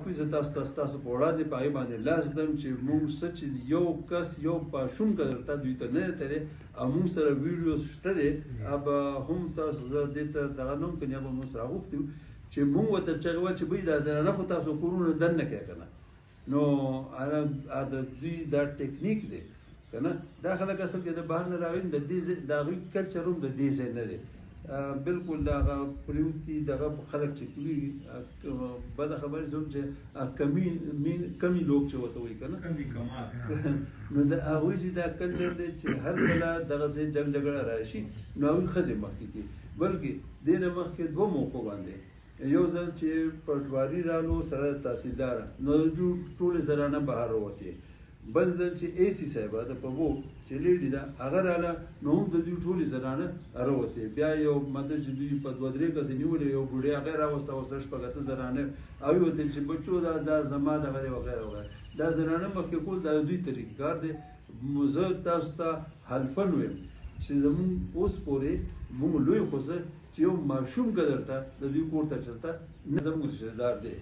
معافي زه تاسو په وړاندې په هغې باندې لاس دم چې موږ څه چې یو کس یو ماشوم که درته دوی ته نه تللی او موږ سره ویډیو شته دی به هم تاسو زه دې ته دغه نه هم کنې به موږ سره غوښتي وو چې موږ ورته چغې وه چې بهی دا زنانه خو تاسو کورونه دننه کوئ که نه نو د دوی دا ټکنیک دی که نه دا خلک اصل کې د بهر نه راغلي د هغوی کلچر هم د دې ځای نه دی بالکل دغه پریوتي دغه خلک چې کوي بده خبرې زه چې کمی لوک چې ورته وایي که نه نو د هغوی چې دا کلچر دی چې هر کله دغسې جنګ جګړه راشي نو هغوی ښځې مخکې کړي بلکې دې نه مخکې دوه موقعو باندې یو ځل چې پټواري رالو سره تحصیلدار نو ټولې زنانه بهر ووتې بل ځل چې اے سی صاحبه د په وو چې لیډي ده هغه راله نو هم د دوی ټولې زنانه راوتې بیا یو مطلب چې دوی په دوه درې کسې نیولې یو بوډۍ هغه یې راوسته ورسره شپږ اته زنانه او یې وتل چې بچو دا زما دغه دی وغیره وغیره دا زنانه مخکې کول دا دوی طریقې کار دی زه تاسو ته حلفن ویم چې زمونږ اوس پورې موږ لوی خوځه چې یو ماشوم که درته د دوی کور ته چلته نه زموږ رشتهدار دی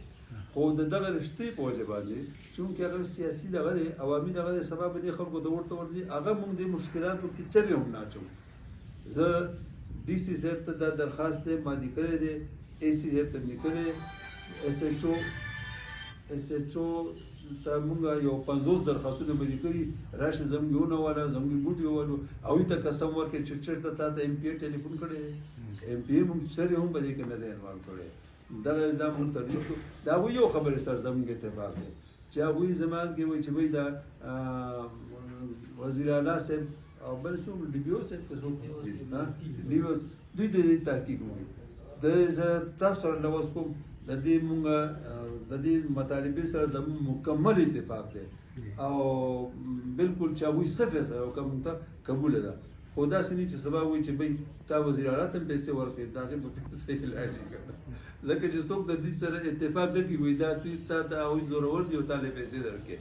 خو د دغه رشتې په وجه باندې چونکې هغه سیاسي دغه دی عوامي دغه دی سبا به دې خلکو ته ورته ورځي هغه موږ دې مشکلاتو کې چرې هم نه اچوو زه ډي سی صاحب ته دا درخواست دی ما دې کړی دی اے سی صاحب ته مې کړی ایس ایچ او ته موږ یو 50 درخواستونه به دې کړي راشي زموږ ونواله زموږ بوټي ووالو هغوی ته قسم ورکړي چې چېرته تا ته ایم پی اے ټلیفون کړی دی ایم پی اے موږ چرې هم په دې کې نه دی انوالو کړی دغه الزام موږ ترجیح کړو د هغوی یو خبرې سره زموږ اتفاق دی چې هغوی زمان کې وایي چې وایي دا وزیر اعلی صاحب او بل څوک ډي بي او صاحب که څوک دوی د دې تحقیق وکړي زه تاسو سره لوست کوم د دې موږ د دې مطالبې سره زموږ مکمل اتفاق دی او بالکل چې هغوی څه فیصله وکړه موږ ته قبوله ده خو داسې نه چې سبا وایي چې بهی تا وزیر اعلی ته هم پیسې ورکړې د هغې په پیسې یې لاړې که نه ځکه چې څوک د دوی سره اتفاق نه کوي وایي دا تا ته هغوی زورور دي او تا له پیسې درکړې